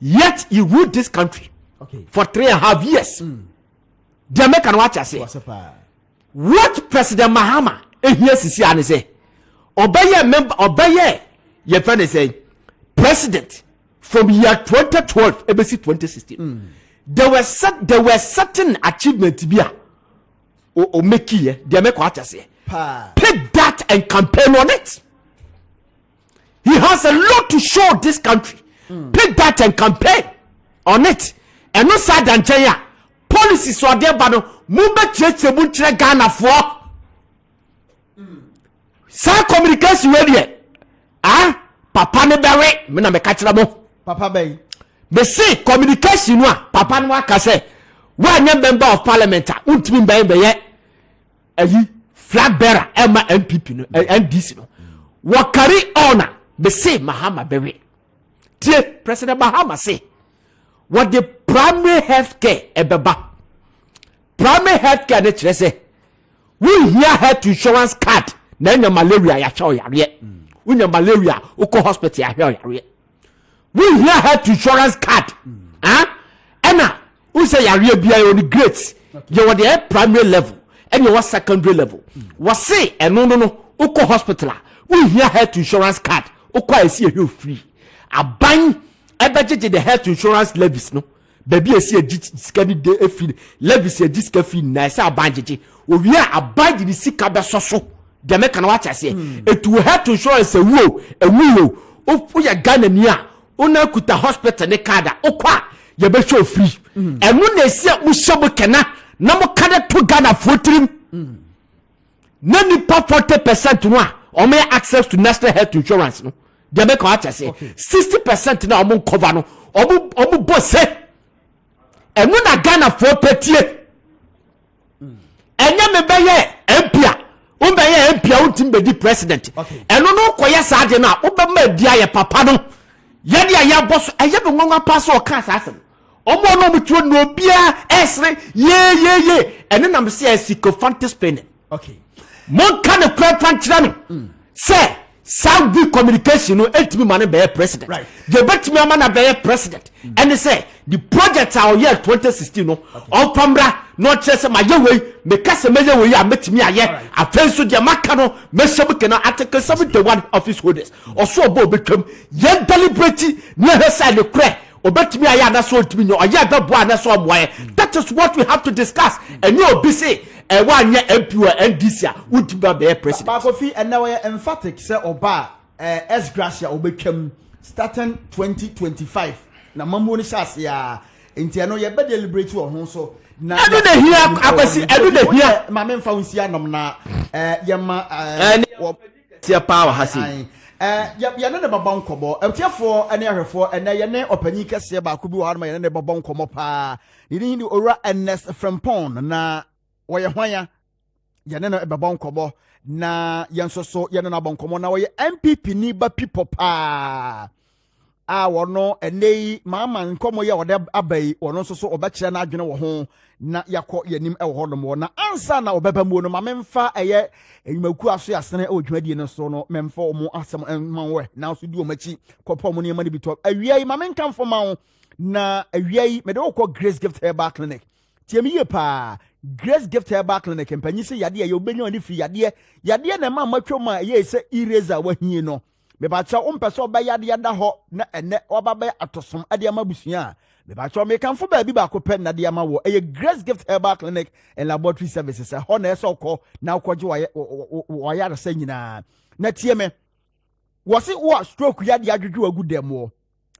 yet he ruled this country for 3.5 years the American watch say what President Mahama here sisi ane say obeye member obeye your friend is saying president from year 2012 ebesi 2016 there were certain achievements bia o make here the American watch say pick that and campaign on it. He has a lot to show this country. Pick that and campaign on it. And no side and Chaya policies or there, but movement church Ghana for sa communication ready. Papa ne bere me na me catch mo. Papa bay. Me say communication wa papa no aka say wa nya member of parliament untimi be ye ayi flag bearer Emma MPP no NDC no. Wa carry on me say Mahama bere. Tie President Mahama say what the primary health care ebeba primary health care ne kire say we hear health insurance card na nya malaria ya chaw yare we nya malaria uko hospital ya hwe yare we hear health insurance card ena we say yare bia on great you what the primary level and you was secondary level was say eno no uko hospital we hear health insurance card uko esi ehwe free aban ebejeje the health insurance levies no baby esi ejikani de efi levies ejika fi na esa aban jeje owia aban de sika be soso de meka na wacha se etu health insurance ewuo ofu ya Ghana ni a una kuta hospital ne kada okwa ye be show free enu na esi ushobo kena na mo kada to Ghana fotirim na nipa 40% no a o may access to national health insurance no they make what I say 60% na omo cover no omo boss enu na Ghana for petie enya me beye empia o beye empia o tim be di president enu no koye saade na o be ma dia ye papa no ye dia ya boss eye be nwanwa pass o kan asem omo no mutuo no bia esre ye enu na me say sycophantic pain mon kan e plan kira no say Saudi communication no etimi mane be president the betimi amana be president and they say the project our year 2016 no all pambra no chese ma yewe me kase me yewe ya metimi aye afenso de maka no me sebuke na article 71 office holders oso obo betwam ye deliberate ne hesa ne kure obetimi aye na so otimi nyo aye be boa na so oboye that is what we have to discuss and you be say wanya MP or NDC a utiba be president ba kofi and now emphatic say oba S Gracia obetwam starting 2025 na mambo ni shase ya enti no ye be deliberate wo ho so na edu na hia akwasi edu na hia ma me mfa wonsi anom na ye ma tia power hasi ye ne baba nkobo etiafo ene ahwefo ene ye ne opanyi kese ba ko bi wo ha ma ye ne baba nkomo pa ni ora Ernest Frempon na woye hwanya ye ne baba nkobo na ye nsoso ye ne na bonkomo na woye MPP ni ba people pa wono enei mama nkomo ye wode abai wono nsoso obekire na adwene wo ho na yakọ yanim e wo hodom na ansa na obeba mu no mamemfa eye enyimaku aso yasene odwumadie no so no memfa omo asem manwe na so di omachi kopọ mo ne ma ne bitọ awiai mamenka mfoma na awiai mede wo kọ Grace Gift Herbal Clinic tiemi ye pa Grace Gift Herbal Clinic empanyi se yade ye obenya oni fi yade na ma matwoma ye se eraser wahie no me ba cha ompese oba yade da ho na ene oba ba atosom ade amabusua me ba cha me kanfo ba bi ba ko pen na de ama wo eye Grace Gift Herbal Clinic and Laboratory Services ho na eso ko na kwaje wa ya se nyina na tie me wo se wo stroke yade adwedwe agu dem wo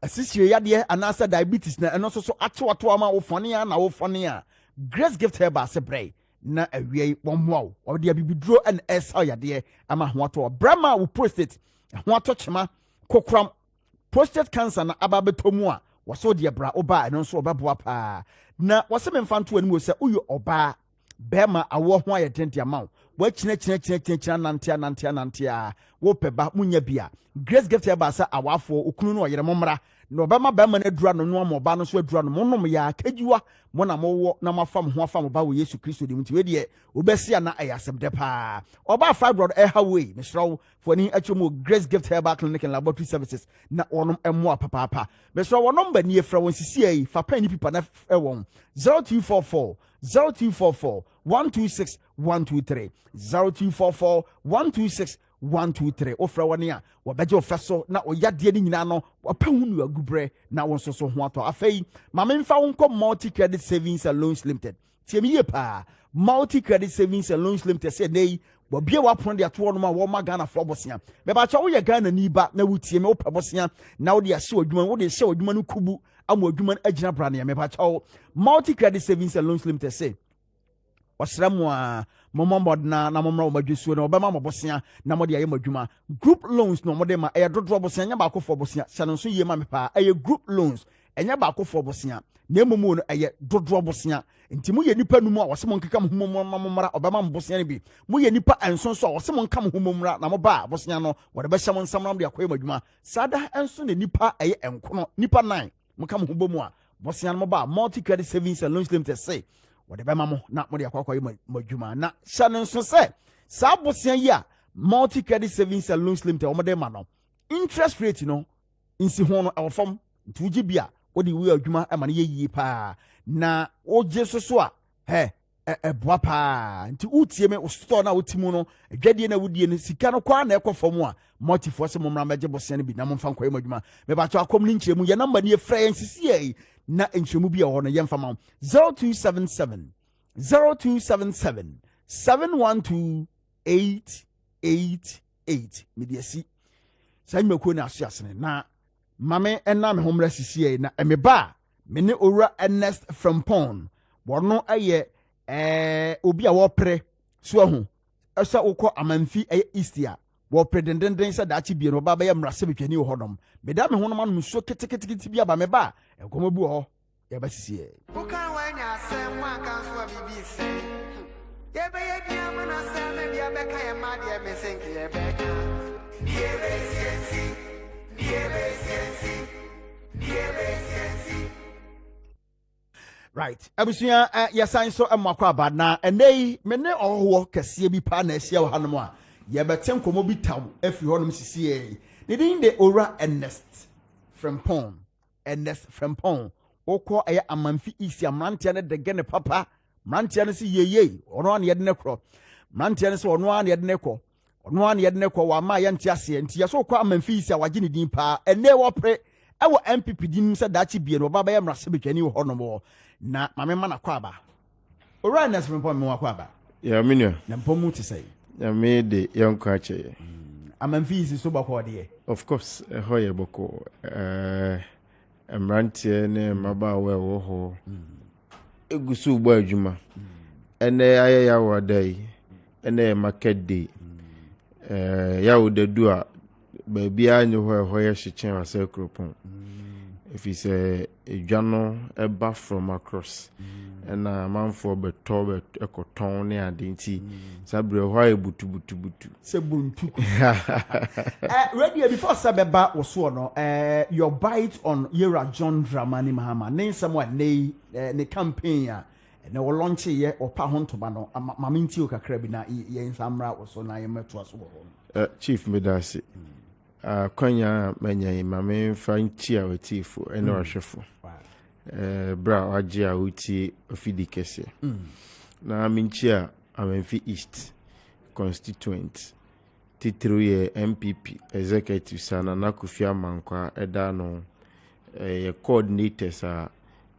asisi yade anasa diabetes na eno so ato ama wo fone ya na wo fone ya Grace Gift Herbal se brei na awie bomwa o de bibidro and esa yade ama ho ato brama wo prostate ho ato chema kokram prostate cancer na ababetomu a waso de bra oba no so obeboa pa na wase memfanto ani wo se uyo oba bema awo ho ayetente ama wo china nante a wo peba munya bia grace gift ya ba sa awafo okunu no yere momra na obama bema na dura no no amoba no so adura no monom ya kagiwa mo na mo na mafam ho afam ba wo Yesu Kristo dim we de obesia na ayasem de pa oba fibroid hawe mesraw foni atwomo grace gift herbal clinic and laboratory services na onom emo papa mesraw wonom ba nie fra won sisi ai fa pa ni pipa na ewon 0244 126 123 0244 126 123 ofra wani a wabeje ofeso na oyade ni nyina no wapahunu agubre na wonso so ho ato afei mama mfa wonko multi credit savings and loans limited tiemi ye pa multi credit savings and loans limited say nei wabie wapon de ato no ma wo ma Ghana fo bosia be ba cha wo ye Ghana ni ba na wutie me wo pa bosia na wo de ahye odwuma wo de hye odwuma no kubu amo odwuma agina bra ne me ba cha wo multi credit savings and loans limited say wasramu a momomod na momra omadwesuo na obema mobosia na mode aye madwuma group loans no mode ma eye dodro bosia nya ba akofo bosia sano so ye ma me pa eye group loans enya ba akofo bosia na emumu no eye dodro bosia nti mu ye nipa numu a wose mo nkeka mo momra obema mobosia ne bi mu ye nipa enso so a wose mo nka mo momra na mo ba bosia no wode be hyam nsamram de akoye madwuma sada enso ne nipa eye enkono nipa 9 mo ka mo bomu a bosia no mo ba multi credit savings and loans limited say wode bema mo na mo de akwakoye madwuma na hyane nso se sa bosia yi a multi credit savings and loans limited o mo de ma no interest rate no nsi ho no awfom ntuji bia wode wi adwuma e ma no yeyi pa na oje so a boa pa nti utie me store na wotimu no adwadie na wodie no sika no kwa na ekofom a multi force mo mra meje bosia no bi na mo mfa nkwaye madwuma me ba cho akom ni nkyeremu ye number ni efra yen sisi ei na enchemu bia ho no yemfa ma 0277 712 888 mediasi sanmeko na asuasene na mame ena me homra sisi ei na emeba me ne owura Ernest Frempong wono aye obi a wopre so ahu esa ukọ amanfi Eastia wo predendenden sa da chi bie no ba ba ya mrase betwani wo hodom me da me honom anu so ketekete bia ba me ba ekomabu ho ya ba sisi e uka wanya asem wa kan so bibi se ye be ye dia mana se me bia be ka ye ma de me senke ye be ka die be siensi right abusuya yasan so amakwa ba na enei me ne oho kese bi pa na asia wo hanom a ye betem komo bi taw afi honom sisi e ne din de ora Ernest Frempong okọ eye amanfi isi amrantia ne de gene papa mrantia ne si yeye ono an ye de ne kro mrantia ne so ono an ye de ne kro ono an ye de ne kro wa ma ye ntiase nti ye so okọ amanfi isi awage ne din pa ene wo pre ewo MPP din se dachi bie no baba ye mrase betwani wo honom na mame mana kwa ba ora Ernest Frempong me wa kwa ba ya minua na mpomu ti sai ya me de yonko ache amanfi isi so bakọ de of course hoye boko Mrantie ne maba we wo ho egusu ugbo adwuma ene ayaya wadai ene market day ya wodadu a ba bia anyo ho ye hyechen wase kropon if is edwano eba from across na manfo beto ekoton ne adenti sabre ho ebutu se buntu ready before sabeba woso no your bite on Yera John Dramani Mahama ne samwa ne campaign a ne wo launch ye opa hontoba no maminti o kakra bi na ye nsamra woso na ye meto aso ho chief medasi kwanya manya mame fanchi a wetifo ene ohwefo bra waje a uti ofidi kese na minchi a amenfi east constituent titru ye MPP executive sana na kufia mankwa eda no ye coordinators a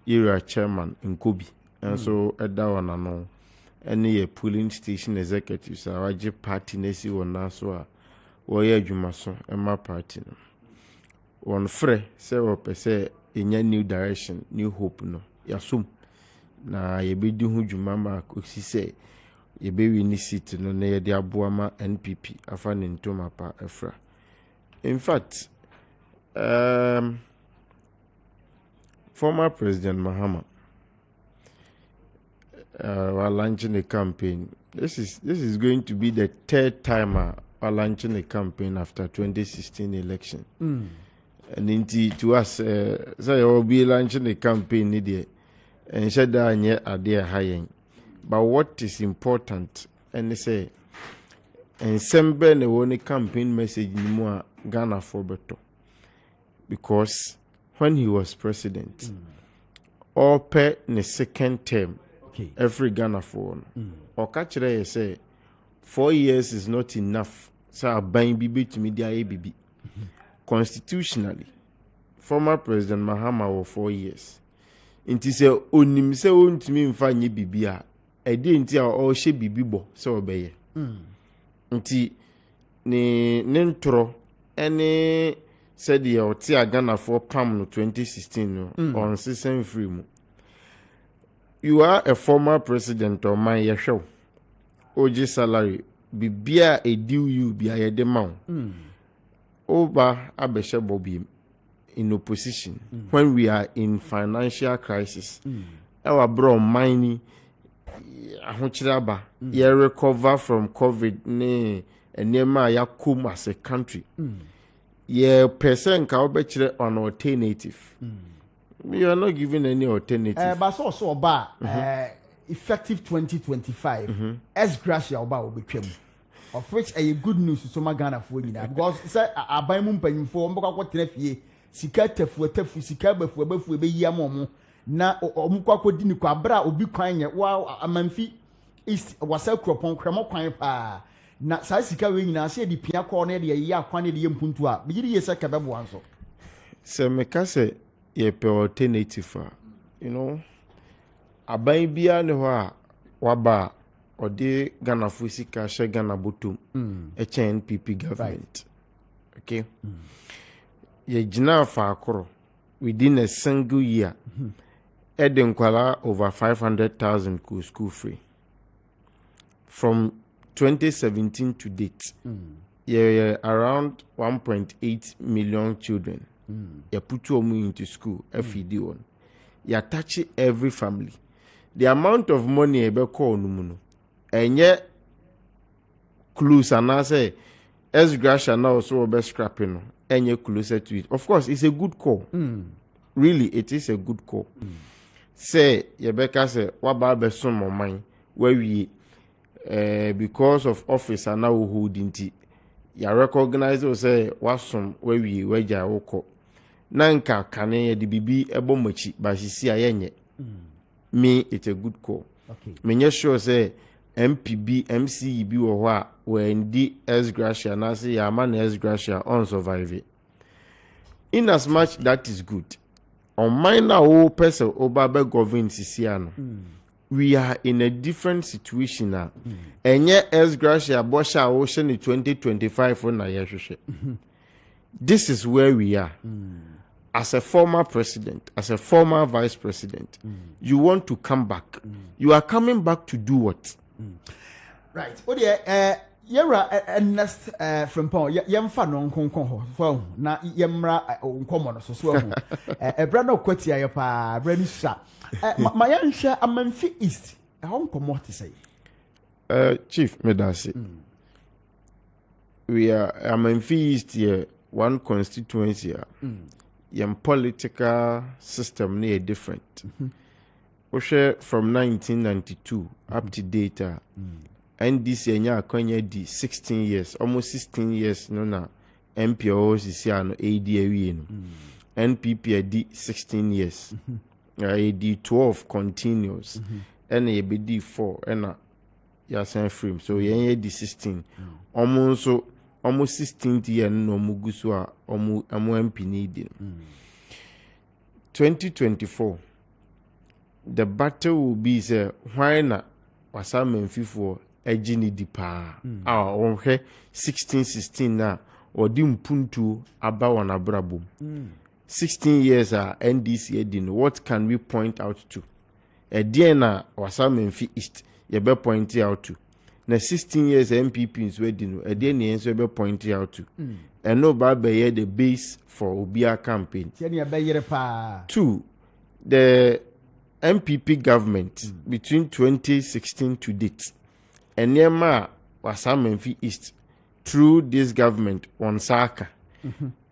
area chairman Nkobi so eda wana no ene ye polling station executives a waje party nesi wona so a wo ye adwuma so ema party no won frɛ sɛ wo pɛ sɛ enya new direction new hope no yasum na yɛbɛdi ho dwuma ma kɔsi sɛ yɛbɛwi ne seat no na yɛde aboa ma NPP afa ne ntoma pa afra. In fact, former President Mahama while launching a campaign, this is going to be the third time while launching a campaign after 2016 election. And indeed, to us, so you will be launching a campaign and said that are there high. But what is important, and they say, and Sembe ne won campaign message in more Ghana for better, because when he was president, all per the second term, every Ghana for or catch it, say 4 years is not enough. So buying bibi to media ABB. Constitutionally, former President Mahama was 4 years. Inti se onim se ontimi mfa nye bibia ede nti a o hye bibibo se obeye nti ne ntro ene said ye oti agana for pam no 2016 no on season free mu. You are a former president of my yeshow oji salary bibia ediu you bia ye de ma oba abeshe bobiem in opposition when we are in financial crisis. Our bro mining ahochiraba ye recover from COVID ne enema ya kum as a country. Ye person ka obechire an alternative. You are not giving any alternative. But so ba effective 2025 as gracia oba obetwam. Of which a good news to some Ghana for you because say aban mu mpanyimfo mbaka kwotena fie sika tafu sika bafu ebe yamo na omukwa kodi ni kwa bra obi kwan ye wa amanfi is wasa kropon kramo kwan pa na sa sika we nyina se di pia ko na de ye akwan de ye mpuntu a bigiri ye saka bebo anso se meka se ye pe alternative you know aban bia ne ho a waba ode Ghana fu sika she Ghana botum NPP government. Okay. Ye jina fa akoro within a single year Eden kwala over 500,000 ku school free from 2017 to date. Ye around 1.8 million children ye put omu into school FED on. Ye touch every family. The amount of money ebe call no enye clues and I say as Gracia now also be scrapping enye closer to it. Of course, it's a good call. Really, it is a good call. Say Yebeka say what about be some more mine where we because of office and now holding tea. Ya recognize or say what some where we ja oko. Nanka kane the bibi ebomochi but she see ayenye. Me it's a good call. Okay. Me sure say MPB, MCEB or when the S Gracia Nasi Yaman S Gracia on survive it. In as much that is good. On mine now person Obabe govern Sisiano. We are in a different situation now. And yet S Gracia Bosha Ocean in 2025 for Nayashushe. This is where we are. As a former president, as a former vice president, you want to come back. You are coming back to do what? Right. Oh dear, yera next from Paul, yamfa no nkonkon ho. So na yemra nkomo no so ho. Ebra no kwati ayo pa, bra ni sha. Ma yansha amanfi east. How nkomo to say? Chief Medasi. We are amanfi east here, one constituency here. Yam political system near different. From 1992 up to date, NDC enya akonya di 16 years, almost 16 years no na MPO sisi ano AD awie no. NPP di 16 years. AD 12 continuous. And ye be di 4 and ya sen frame. So ye di 16. Almost 16th year no mugusu a omu MP need. 2024 the battle will be say why na wasa menfifo ejini dipa onhwe 16 na odi mpuntu aba wana brabum 16 years NDC edin. What can we point out to? na wasa Memphis East ye be point out to na 16 years MPP in Sweden na enso be point out to and no ba be the base for Obia campaign. 2 the MPP government between 2016 to date and nema wasa Memphis East through this government on Saka.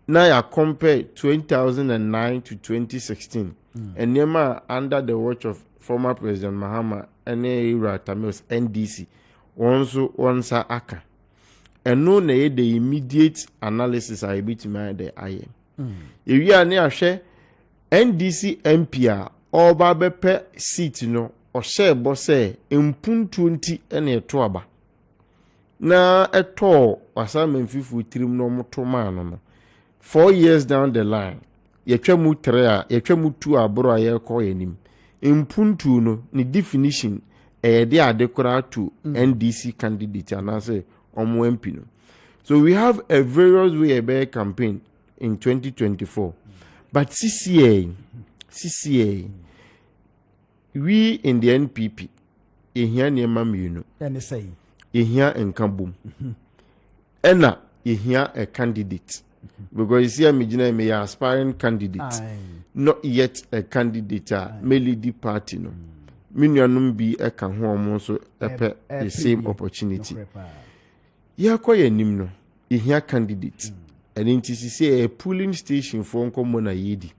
Now you compare 2009 to 2016 and nema under the watch of former President Mahama and Tamils NDC onsa aka and no na the immediate analysis I bit me the IM. If you are near share NDC MPR or babepe seat no or share boss impun 20 and a toaba na eto wasa Memfifu trim no motomano no 4 years down the line yetwemu 3 yetwemu 2 abro aye ko yanim impuntu no ni definition de adekora to NDC candidate and say omo MP no. So we have a various way about campaign in 2024 but CCA we in the NPP ehia niema mienu and say ehia enkabum ena ehia a candidate because you see me aspiring candidate not yet a candidate may lead the party no minyanum bi e kan ho omo so the same opportunity ya koye nim no ehia candidate and it is say a polling station for nkomo na yedi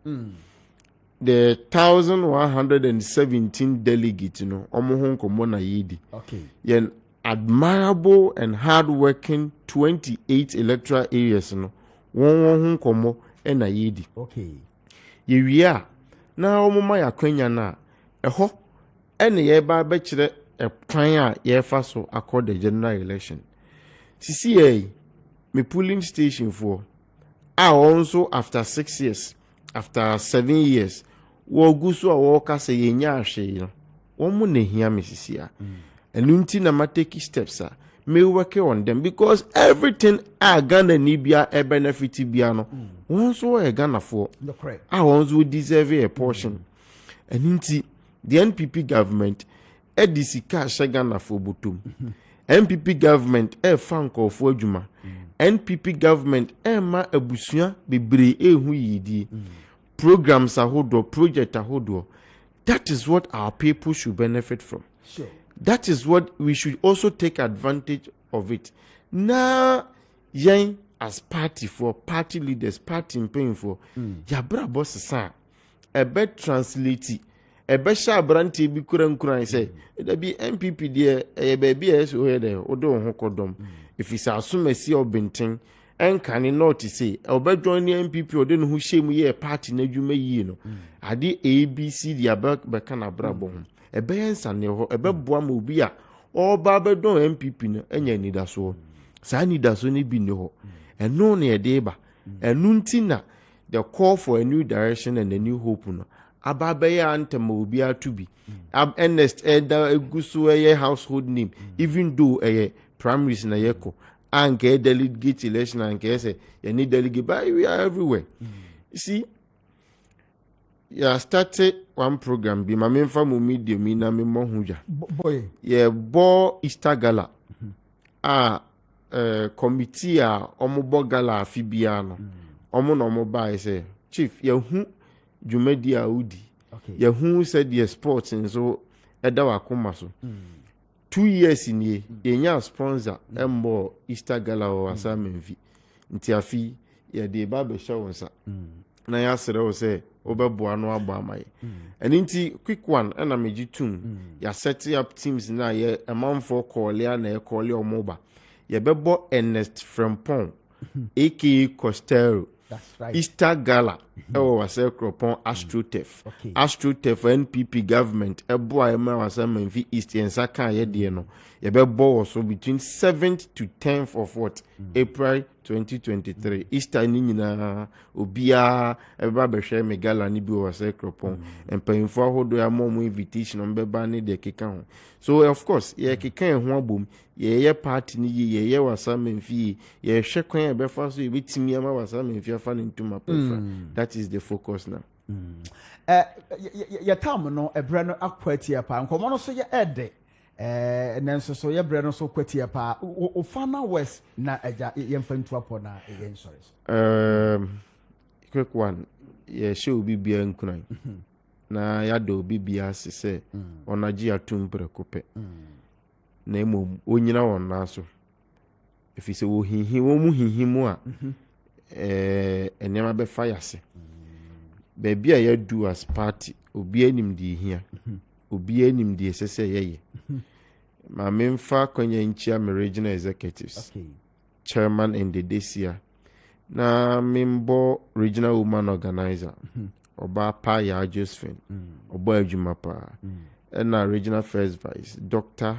the 1117 delegates no omo ho nkomo na yedi okay yen admirable and hardworking 28 electoral areas no won nkomo na yedi okay yewia na omoma yakwanya na eho ene ye ba be kire plan a ye fa so accord the general election CCA me polling station for also after 6 years after 7 years wo guso a wo ka se yenya ahwe no wo mu na hia me sisia enunti na mateki steps a me work on them because everything a Ghana ni bia e benefit bia no won so e Ghana for won so deserve a portion enunti the NPP government edisika Ghana for botum NPP government fanko for adwuma NPP government ma abusua bebre ehu yidi programs ahodo project ahodo. That is what our people should benefit from. Sure. That is what we should also take advantage of it. Now, yen as party for party leaders, party paying for ya bra boss sa a bet translate a bet shabranti bi kuran say there be MPP there a baby as we there odo hokodom if it's assume see or bentin and can not say obe join the MPP or then who shame ye party na dwuma yi no ade ABC dia be kana brabo e be ensa ne ho e be boa ma obi a oba be don MPP no enya nidaso sa nidaso ne bi ne ho eno na e de ba enu ntina the call for a new direction and a new hope no ababa ya antema obi atubi Ernest Eda eguso ye household name even though primaries na yeko and get delegate election and say you need delegate but we are everywhere. You see, started one program be my main family media me na me mohuja boy bo Easter gala committee omo gala afibia no omo no mo ba say chief ya hu dwumadi a udi ya hu said the sports and so eda wakoma so 2 years in ye yenya sponsor embo Easter gala o asamemfi nti afi ye de ba be show nsa na ya sere o say obeboa no agba amaye and nti quick one na mejitum ya set up teams na ye amanfo call ya na e call your mobile ye bebo Ernest Frempong aka Costello. That's right. Easter Gala, was Cropon Astrotef. Astrotef NPP government, boy, was a East and Saka Yediano. Yebe so between 7th to 10th of what? April 2023. Easter Nina, Obia, a barber share Megala Nibu was a Cropon, and paying for hold their mom invitation on Bebani de Kikan. So, of course, ye Kikan one boom, ye party ye was some fee, ye shekwan befaso, you beat me, was some if you're fanning to my prefer. That is the focus now. Your time no a brand aquatia pa and come on so your ede. And then so your brand so quatia pa o fana west na eja yemfantu upon again sorry. Quick one. Yeah, show bibia nkunan. Na yado bibia se onaji atum prekope. Na emom onyina won na so. If you say wo mu hinhimu a enema be fire se. Baby a yadu as party obi anim di hia. Obi anim di sese yeye. Ma memfa kwanya nchia me regional executives. Okay. Chairman and the Desia. Na member regional woman organizer. Oba pa ya Josephine. Oba adwuma pa. Na regional first vice Dr.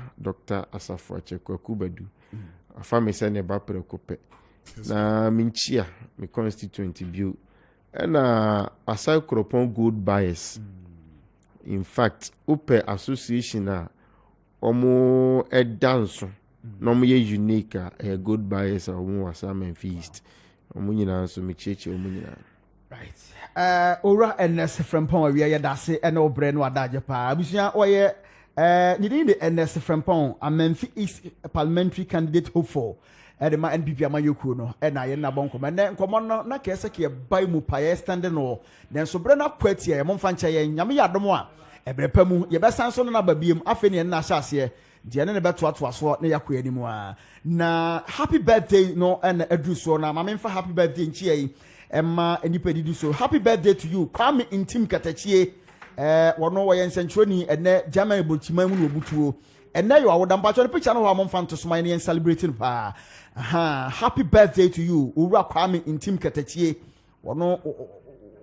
Asafo Chekwaku Badu. Afa se ne ba prekope. Na minchia me constituent bio. Na aside kropon good bias. In fact, upe association a omo dance no mo ye unique a good bias omo wasamen feast. Omo nyina so me cheche omo nyina. Right. Ora NS Frempon we ya dase e no bre no adaje pa. Abusia oye nyidi the NS Frempon Amenfi East parliamentary candidate hopeful. The ma NPP amayoku no na ye na bon komo na nkomo no na kese ke bai mu pa ye stand no den so bre na kwati ye mo fanche ye nyame ya dom a ebrepa mu ye besan so no na babiem afi ne na hyase de ne beto ato aso na yakoya ni mu a na happy birthday no na adu so na ma memfa happy birthday nchi ye emma enipa didi so happy birthday to you Kwame intim katachie wono wo ye nsentroni ene German bochima mu no obutuo ene yo awoda mpacho ne picture no ho amon fanto so man celebrating pa happy birthday to you Ura Kwame intim katachie wono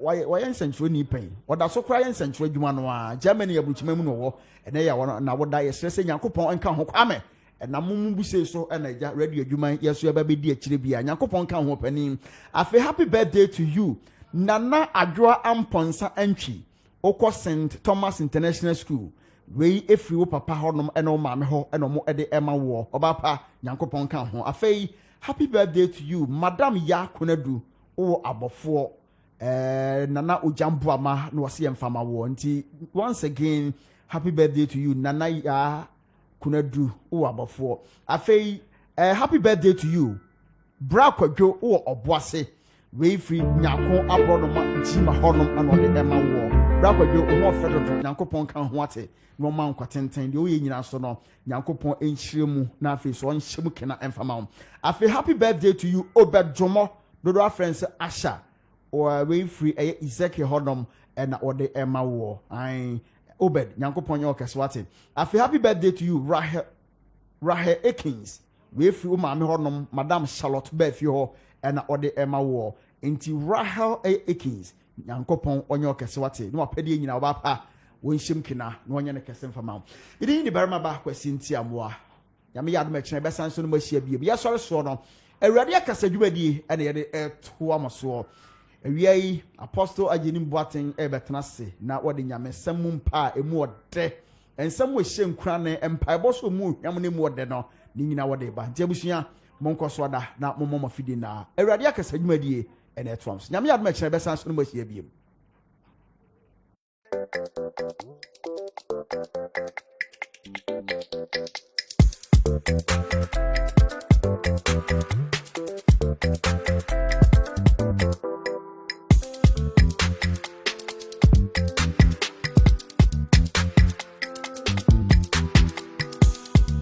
why nsentroni pen oda so kra nsentroni adwuma no a Germany abuchima mu no wo ene ya wono na woda ye stress Nyankopon enka ho Kwame na mumu buse so na ja radio adwuma yeso eba be di akire bia Nyankopon ka ho pani afi happy birthday to you Nana Adwoa Amponsa Antwi Oko St Thomas International School we efri wo papa honom ena o maame ho ena mo ede ema wo oba pa Nyankopon ka ho afi happy birthday to you Madam Ya Konadu o abofo Nana Ojambo ama no wase emfama wo nti once again happy birthday to you Nana Ya Kunadu o abofo afei happy birthday to you bra kwadwo o oboase we free nyako abrono ma jima honom ano de ema wo bra kwadwo o mo fedo Nyankopon kan ho ate no ma nkwatenten de o ye nyina so no Nyankopon enhyiremu na afei so onhyemu kena emfama wo afei happy birthday to you Obedjomo dodo friends Asha o we free Ezekiel honom na o de ema wo ai Obed Nyankopon ye okeswate afi happy birthday to you Rahel Akins we free o maame honom Madam Charlotte Befi ho na ode ema wo enti Rahel Akins Nyankopon onye okeswate no apede nyina oba pa wonhyem kina no onye ne kese mfama idi ni barima ba Kwasi nti Amoah nyame yadom ekene besan so no mahia bie ye sori so no awurade akasa dwumadie na ye de to amoso Awiai Apostle Ajenim Boaten ebetena se na wode nyame samum pa emu ode ensam we hye nkura ne empaibo so mu hwam ne mu ode no ni nyina wode ba ntia busua monko so da na mommo fidi na awurade akasa dwumadie ene etoams nyame yadom ekene besan so no mahia biem